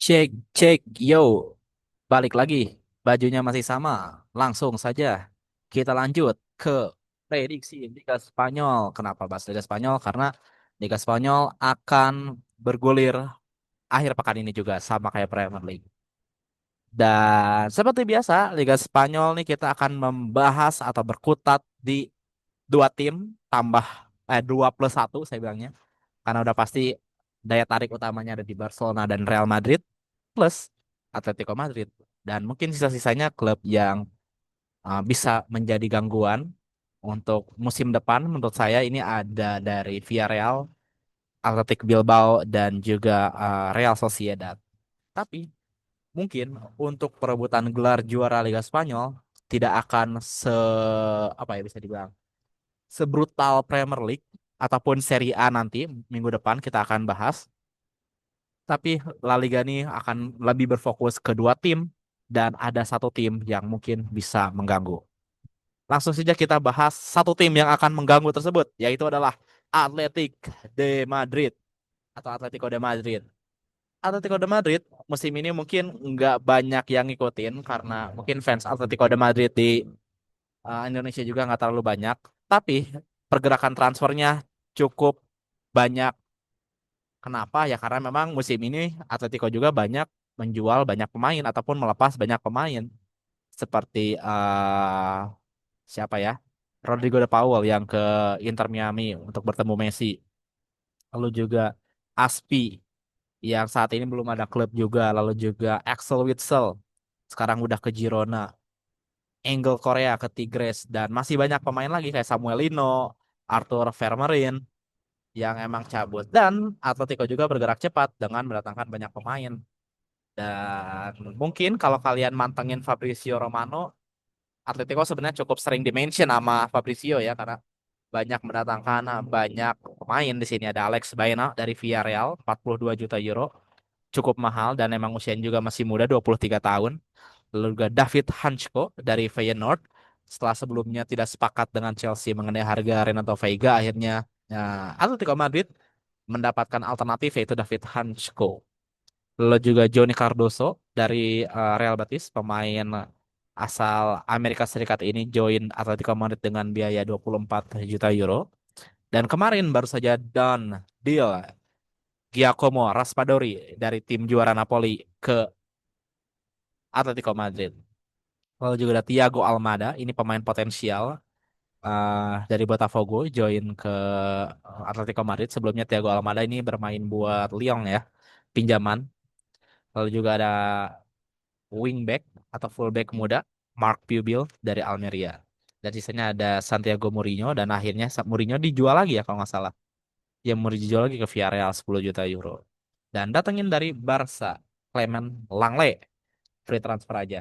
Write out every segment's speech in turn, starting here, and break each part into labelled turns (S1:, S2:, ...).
S1: Cek, cek, yo, balik lagi. Bajunya masih sama. Langsung saja kita lanjut ke prediksi Liga Spanyol. Kenapa bahas Liga Spanyol? Karena Liga Spanyol akan bergulir akhir pekan ini juga sama kayak Premier League. Dan seperti biasa, Liga Spanyol nih kita akan membahas atau berkutat di dua tim tambah 2+1 saya bilangnya. Karena udah pasti daya tarik utamanya ada di Barcelona dan Real Madrid plus Atletico Madrid. Dan mungkin sisa-sisanya klub yang bisa menjadi gangguan untuk musim depan menurut saya ini ada dari Villarreal, Athletic Bilbao dan juga Real Sociedad. Tapi mungkin untuk perebutan gelar juara Liga Spanyol tidak akan apa ya bisa dibilang sebrutal Premier League ataupun Serie A nanti minggu depan kita akan bahas. Tapi La Liga ini akan lebih berfokus ke dua tim dan ada satu tim yang mungkin bisa mengganggu. Langsung saja kita bahas satu tim yang akan mengganggu tersebut, yaitu adalah Athletic de Madrid atau Atletico de Madrid. Atletico de Madrid musim ini mungkin nggak banyak yang ngikutin karena mungkin fans Atletico de Madrid di Indonesia juga nggak terlalu banyak. Tapi pergerakan transfernya cukup banyak. Kenapa? Ya karena memang musim ini Atletico juga banyak menjual banyak pemain ataupun melepas banyak pemain seperti siapa ya? Rodrigo de Paul yang ke Inter Miami untuk bertemu Messi. Lalu juga Aspi yang saat ini belum ada klub juga. Lalu juga Axel Witsel sekarang udah ke Girona. Angel Korea ke Tigres dan masih banyak pemain lagi kayak Samuel Lino, Arthur Vermeeren yang emang cabut dan Atletico juga bergerak cepat dengan mendatangkan banyak pemain. Dan mungkin kalau kalian mantengin Fabrizio Romano, Atletico sebenarnya cukup sering dimention sama Fabrizio ya karena banyak mendatangkan banyak pemain di sini ada Alex Baena dari Villarreal 42 juta euro, cukup mahal dan emang usianya juga masih muda 23 tahun. Lalu juga David Hanchko dari Feyenoord setelah sebelumnya tidak sepakat dengan Chelsea mengenai harga Renato Veiga akhirnya Atletico Madrid mendapatkan alternatif yaitu David Hanchko. Lalu juga Johnny Cardoso dari Real Betis, pemain asal Amerika Serikat ini join Atletico Madrid dengan biaya 24 juta euro. Dan kemarin baru saja done deal Giacomo Raspadori dari tim juara Napoli ke Atletico Madrid. Lalu juga ada Thiago Almada, ini pemain potensial dari Botafogo join ke Atletico Madrid. Sebelumnya Thiago Almada ini bermain buat Lyon ya, pinjaman. Lalu juga ada wingback atau fullback muda Mark Pubil dari Almeria. Dan sisanya ada Santiago Mourinho dan akhirnya Mourinho dijual lagi ya kalau nggak salah. Ya Mourinho dijual lagi ke Villarreal 10 juta euro. Dan datengin dari Barca, Clement Langley, free transfer aja.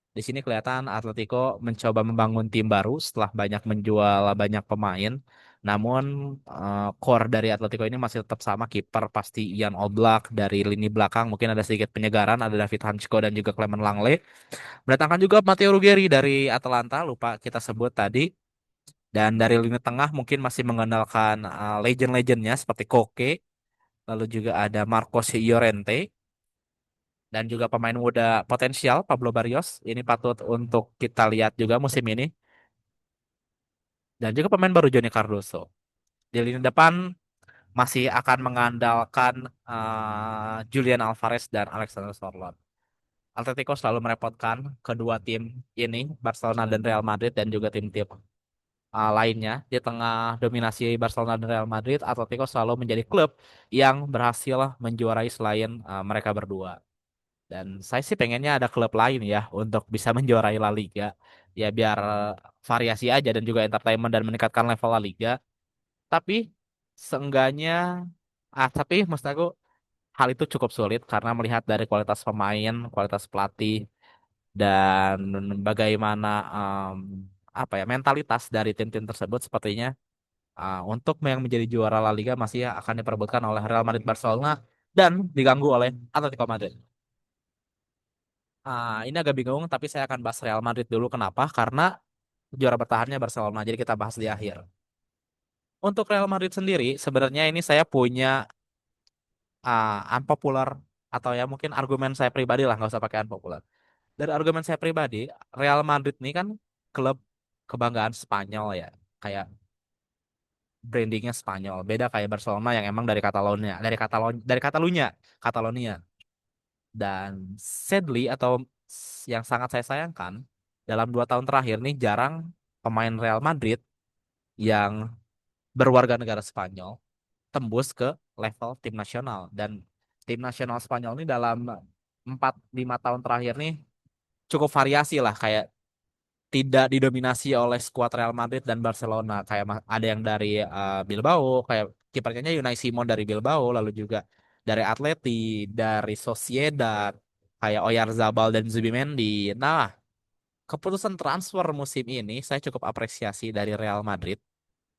S1: Di sini kelihatan Atletico mencoba membangun tim baru setelah banyak menjual banyak pemain. Namun core dari Atletico ini masih tetap sama kiper pasti Ian Oblak dari lini belakang mungkin ada sedikit penyegaran ada David Hanchko dan juga Clement Langley. Mendatangkan juga Matteo Ruggeri dari Atalanta lupa kita sebut tadi dan dari lini tengah mungkin masih mengandalkan legend-legendnya seperti Koke lalu juga ada Marcos Llorente dan juga pemain muda potensial Pablo Barrios ini patut untuk kita lihat juga musim ini dan juga pemain baru Johnny Cardoso di lini depan masih akan mengandalkan Julian Alvarez dan Alexander Sorloth. Atletico selalu merepotkan kedua tim ini Barcelona dan Real Madrid dan juga tim-tim lainnya di tengah dominasi Barcelona dan Real Madrid Atletico selalu menjadi klub yang berhasil menjuarai selain mereka berdua. Dan saya sih pengennya ada klub lain ya untuk bisa menjuarai La Liga. Ya biar variasi aja dan juga entertainment dan meningkatkan level La Liga. Tapi seenggaknya, tapi maksud aku hal itu cukup sulit karena melihat dari kualitas pemain, kualitas pelatih, dan bagaimana apa ya mentalitas dari tim-tim tersebut sepertinya untuk yang menjadi juara La Liga masih akan diperebutkan oleh Real Madrid, Barcelona, dan diganggu oleh Atletico Madrid. Ini agak bingung, tapi saya akan bahas Real Madrid dulu. Kenapa? Karena juara bertahannya Barcelona. Jadi kita bahas di akhir. Untuk Real Madrid sendiri, sebenarnya ini saya punya unpopular atau ya mungkin argumen saya pribadi lah, nggak usah pakai unpopular. Dari argumen saya pribadi, Real Madrid ini kan klub kebanggaan Spanyol ya, kayak brandingnya Spanyol. Beda kayak Barcelona yang emang dari Catalonia, dari Catalunya, Catalonia. Dan sadly atau yang sangat saya sayangkan, dalam 2 tahun terakhir nih jarang pemain Real Madrid yang berwarga negara Spanyol tembus ke level tim nasional. Dan tim nasional Spanyol ini dalam 4-5 tahun terakhir nih cukup variasi lah, kayak tidak didominasi oleh skuad Real Madrid dan Barcelona. Kayak ada yang dari Bilbao, kayak kipernya Unai Simon dari Bilbao, lalu juga dari Atleti, dari Sociedad, kayak Oyarzabal dan Zubimendi. Nah, keputusan transfer musim ini saya cukup apresiasi dari Real Madrid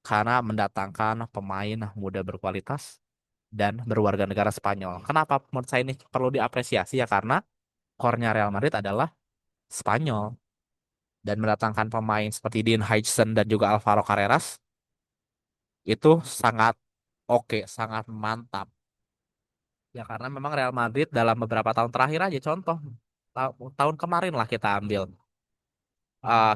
S1: karena mendatangkan pemain muda berkualitas dan berwarga negara Spanyol. Kenapa menurut saya ini perlu diapresiasi ya? Karena core-nya Real Madrid adalah Spanyol, dan mendatangkan pemain seperti Dean Huijsen dan juga Alvaro Carreras itu sangat oke, sangat mantap. Ya karena memang Real Madrid dalam beberapa tahun terakhir aja, contoh tahun kemarin lah kita ambil.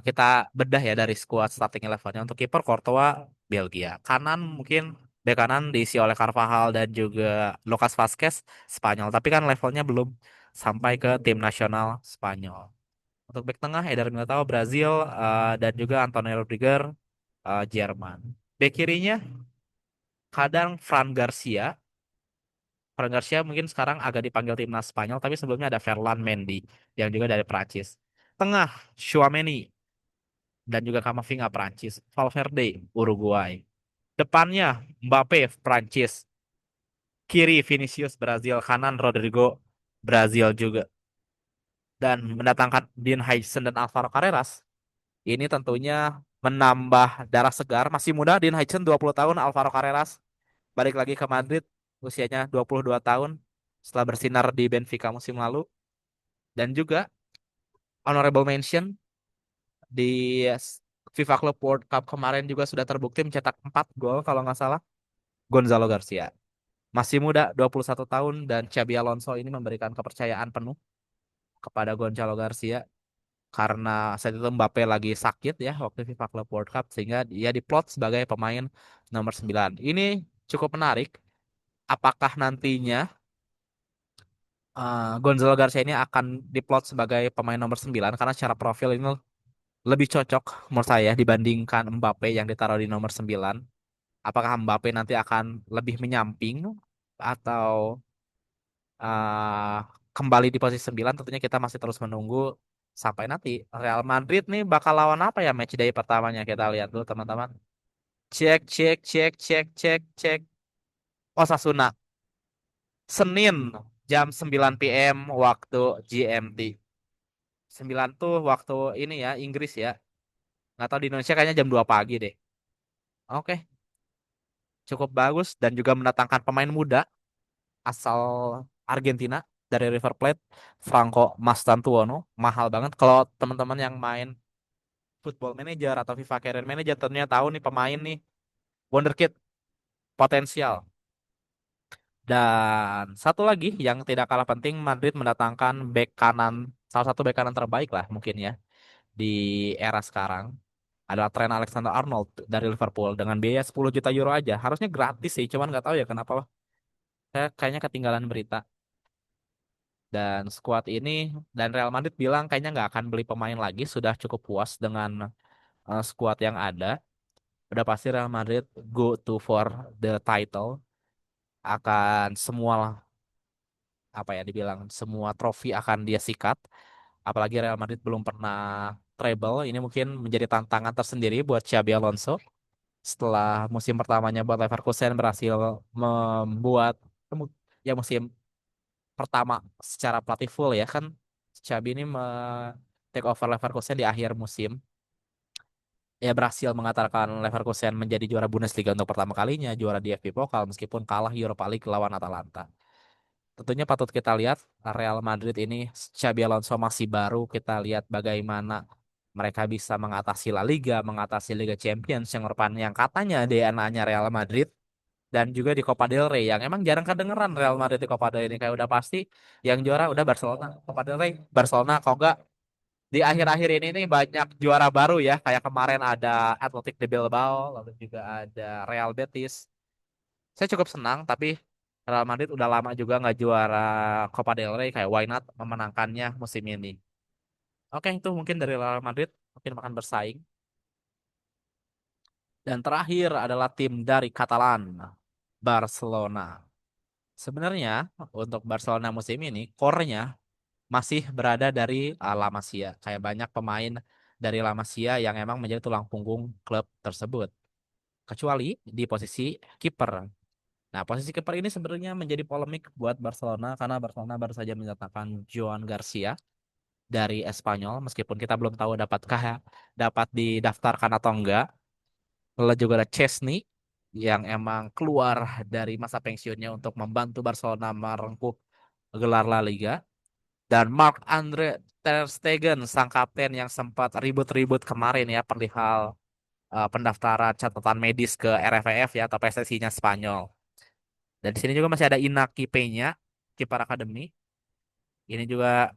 S1: Kita bedah ya dari skuad starting elevennya. Untuk kiper Courtois Belgia. Kanan mungkin bek kanan diisi oleh Carvajal dan juga Lucas Vazquez Spanyol. Tapi kan levelnya belum sampai ke tim nasional Spanyol. Untuk bek tengah Eder Militao Brazil, dan juga Antonio Rudiger Jerman. Bek kirinya kadang Fran Garcia mungkin sekarang agak dipanggil timnas Spanyol, tapi sebelumnya ada Ferland Mendy yang juga dari Prancis. Tengah Tchouaméni dan juga Camavinga Prancis. Valverde Uruguay. Depannya Mbappe Prancis. Kiri Vinicius Brazil, kanan Rodrigo Brazil juga. Dan mendatangkan Dean Huijsen dan Alvaro Carreras. Ini tentunya menambah darah segar. Masih muda Dean Huijsen 20 tahun, Alvaro Carreras balik lagi ke Madrid usianya 22 tahun setelah bersinar di Benfica musim lalu. Dan juga honorable mention di FIFA Club World Cup kemarin juga sudah terbukti mencetak 4 gol kalau nggak salah. Gonzalo Garcia. Masih muda 21 tahun dan Xabi Alonso ini memberikan kepercayaan penuh kepada Gonzalo Garcia karena saat itu Mbappe lagi sakit ya waktu FIFA Club World Cup, sehingga dia diplot sebagai pemain nomor 9. Ini cukup menarik. Apakah nantinya Gonzalo Garcia ini akan diplot sebagai pemain nomor 9 karena secara profil ini lebih cocok menurut saya dibandingkan Mbappe yang ditaruh di nomor 9. Apakah Mbappe nanti akan lebih menyamping atau uh, kembali di posisi 9? Tentunya kita masih terus menunggu sampai nanti Real Madrid nih bakal lawan apa ya match day pertamanya, kita lihat dulu teman-teman. Cek cek cek cek cek cek. Osasuna Senin jam 9 PM waktu GMT. 9 tuh waktu ini ya, Inggris ya. Nggak tahu di Indonesia kayaknya jam 2 pagi deh. Oke, cukup bagus dan juga mendatangkan pemain muda asal Argentina dari River Plate, Franco Mastantuono. Mahal banget kalau teman-teman yang main Football Manager atau FIFA Career Manager tentunya tahu nih pemain nih wonderkid potensial. Dan satu lagi yang tidak kalah penting, Madrid mendatangkan bek kanan, salah satu bek kanan terbaik lah mungkin ya di era sekarang, adalah Trent Alexander-Arnold dari Liverpool dengan biaya 10 juta euro aja. Harusnya gratis sih, cuman nggak tahu ya kenapa. Saya kayaknya ketinggalan berita. Dan skuad ini dan Real Madrid bilang kayaknya nggak akan beli pemain lagi, sudah cukup puas dengan skuad yang ada. Udah pasti Real Madrid go to for the title, akan semua apa ya dibilang semua trofi akan dia sikat. Apalagi Real Madrid belum pernah treble, ini mungkin menjadi tantangan tersendiri buat Xabi Alonso setelah musim pertamanya buat Leverkusen berhasil membuat ya musim pertama secara pelatih full ya kan. Xabi ini take over Leverkusen di akhir musim, ya berhasil mengantarkan Leverkusen menjadi juara Bundesliga untuk pertama kalinya, juara di FA Pokal meskipun kalah Europa League lawan Atalanta. Tentunya patut kita lihat Real Madrid ini, Xabi Alonso masih baru, kita lihat bagaimana mereka bisa mengatasi La Liga, mengatasi Liga Champions yang merupakan yang katanya DNA-nya Real Madrid. dan juga di Copa del Rey yang emang jarang kedengeran Real Madrid di Copa del Rey ini kayak udah pasti yang juara udah Barcelona. Copa del Rey Barcelona, kalau enggak di akhir-akhir ini nih banyak juara baru ya, kayak kemarin ada Athletic de Bilbao, lalu juga ada Real Betis. Saya cukup senang, tapi Real Madrid udah lama juga nggak juara Copa del Rey, kayak why not memenangkannya musim ini. Oke, itu mungkin dari Real Madrid, mungkin makan bersaing. Dan terakhir adalah tim dari Catalan, Barcelona. Sebenarnya untuk Barcelona musim ini, core-nya masih berada dari La Masia. Kayak banyak pemain dari La Masia yang emang menjadi tulang punggung klub tersebut. Kecuali di posisi kiper. Nah, posisi kiper ini sebenarnya menjadi polemik buat Barcelona karena Barcelona baru saja menyatakan Joan Garcia dari Espanyol, meskipun kita belum tahu dapat didaftarkan atau enggak. Lalu juga ada Chesney yang emang keluar dari masa pensiunnya untuk membantu Barcelona merengkuh gelar La Liga. Dan Marc-Andre Ter Stegen, sang kapten yang sempat ribut-ribut kemarin ya perihal pendaftaran catatan medis ke RFF ya atau PSSI-nya Spanyol. Dan di sini juga masih ada Inaki Peña, kiper akademi. Ini juga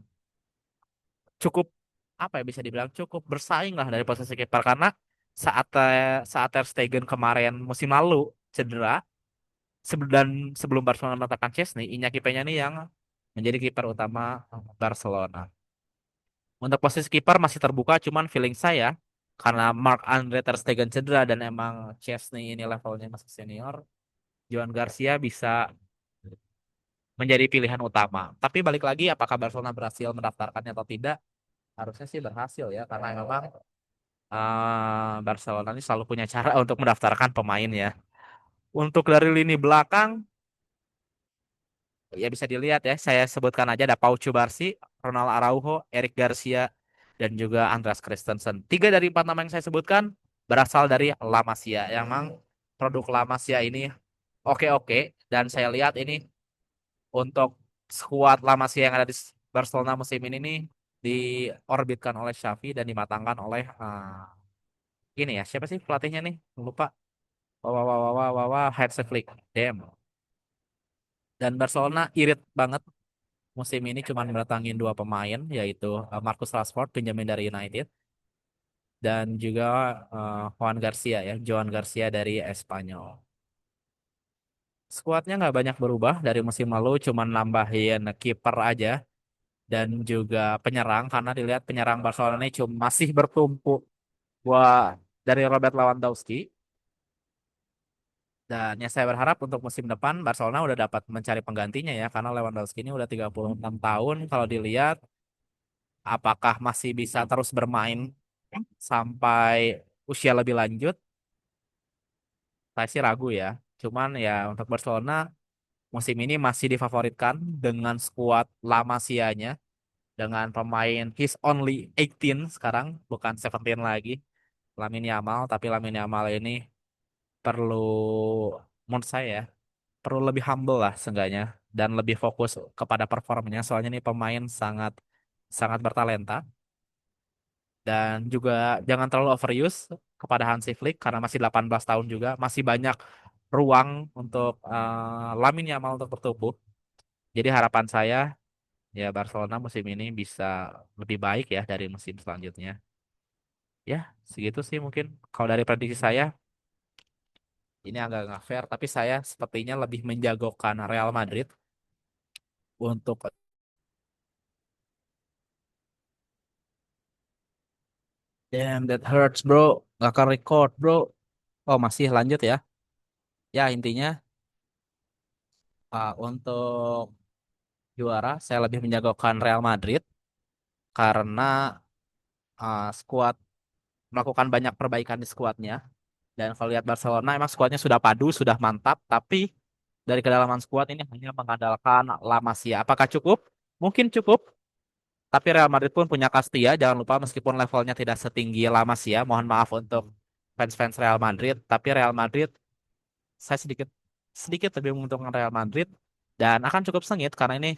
S1: cukup apa ya, bisa dibilang cukup bersaing lah dari posisi kiper karena saat Ter Stegen kemarin musim lalu cedera dan sebelum Barcelona menetapkan Chesney, Iñaki Peña nih yang menjadi kiper utama Barcelona. Untuk posisi kiper masih terbuka, cuman feeling saya karena Marc-Andre Ter Stegen cedera dan emang Chesney ini levelnya masih senior, Joan Garcia bisa menjadi pilihan utama. Tapi balik lagi, apakah Barcelona berhasil mendaftarkannya atau tidak? Harusnya sih berhasil ya, karena memang Barcelona ini selalu punya cara untuk mendaftarkan pemain ya. Untuk dari lini belakang, ya bisa dilihat ya, saya sebutkan aja ada Pau Cubarsí, Ronald Araujo, Eric Garcia, dan juga Andreas Christensen. Tiga dari empat nama yang saya sebutkan berasal dari La Masia. Yang memang produk La Masia ini oke-oke, dan saya lihat ini untuk skuad La Masia yang ada di Barcelona musim ini nih diorbitkan oleh Xavi dan dimatangkan oleh ini ya, siapa sih pelatihnya nih? Lupa. Wah, wah, wah, wah, wah, wah, wah, Hansi Flick. Damn. Dan Barcelona irit banget musim ini cuma mendatangin dua pemain, yaitu Marcus Rashford pinjamin dari United dan juga Juan Garcia ya, Joan Garcia dari Espanyol. Skuadnya nggak banyak berubah dari musim lalu, cuma nambahin kiper aja dan juga penyerang karena dilihat penyerang Barcelona ini cuma masih bertumpu wah dari Robert Lewandowski. Dan ya saya berharap untuk musim depan Barcelona udah dapat mencari penggantinya ya karena Lewandowski ini udah 36 tahun, kalau dilihat apakah masih bisa terus bermain sampai usia lebih lanjut, saya sih ragu ya. Cuman ya untuk Barcelona musim ini masih difavoritkan dengan skuad La Masia-nya, dengan pemain he's only 18 sekarang, bukan 17 lagi. Lamine Yamal, tapi Lamine Yamal ini perlu, menurut saya ya, perlu lebih humble lah seenggaknya dan lebih fokus kepada performanya soalnya nih pemain sangat sangat bertalenta. Dan juga jangan terlalu overuse kepada Hansi Flick karena masih 18 tahun juga, masih banyak ruang untuk Lamine Yamal untuk bertumbuh. Jadi harapan saya ya Barcelona musim ini bisa lebih baik ya dari musim selanjutnya. Ya, segitu sih mungkin. Kalau dari prediksi saya, ini agak nggak fair, tapi saya sepertinya lebih menjagokan Real Madrid untuk damn that hurts bro, nggak akan record bro. Oh masih lanjut ya. Ya intinya untuk juara saya lebih menjagokan Real Madrid karena skuad melakukan banyak perbaikan di skuadnya. Dan kalau lihat Barcelona emang skuadnya sudah padu, sudah mantap, tapi dari kedalaman skuad ini hanya mengandalkan La Masia. Apakah cukup? Mungkin cukup, tapi Real Madrid pun punya Castilla, jangan lupa meskipun levelnya tidak setinggi La Masia. Mohon maaf untuk fans-fans Real Madrid, tapi Real Madrid saya sedikit sedikit lebih menguntungkan Real Madrid dan akan cukup sengit karena ini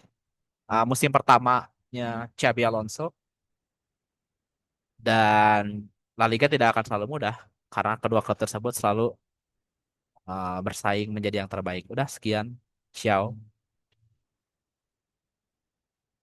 S1: musim pertamanya Xabi Alonso dan La Liga tidak akan selalu mudah karena kedua klub tersebut selalu bersaing menjadi yang terbaik. Udah sekian. Ciao.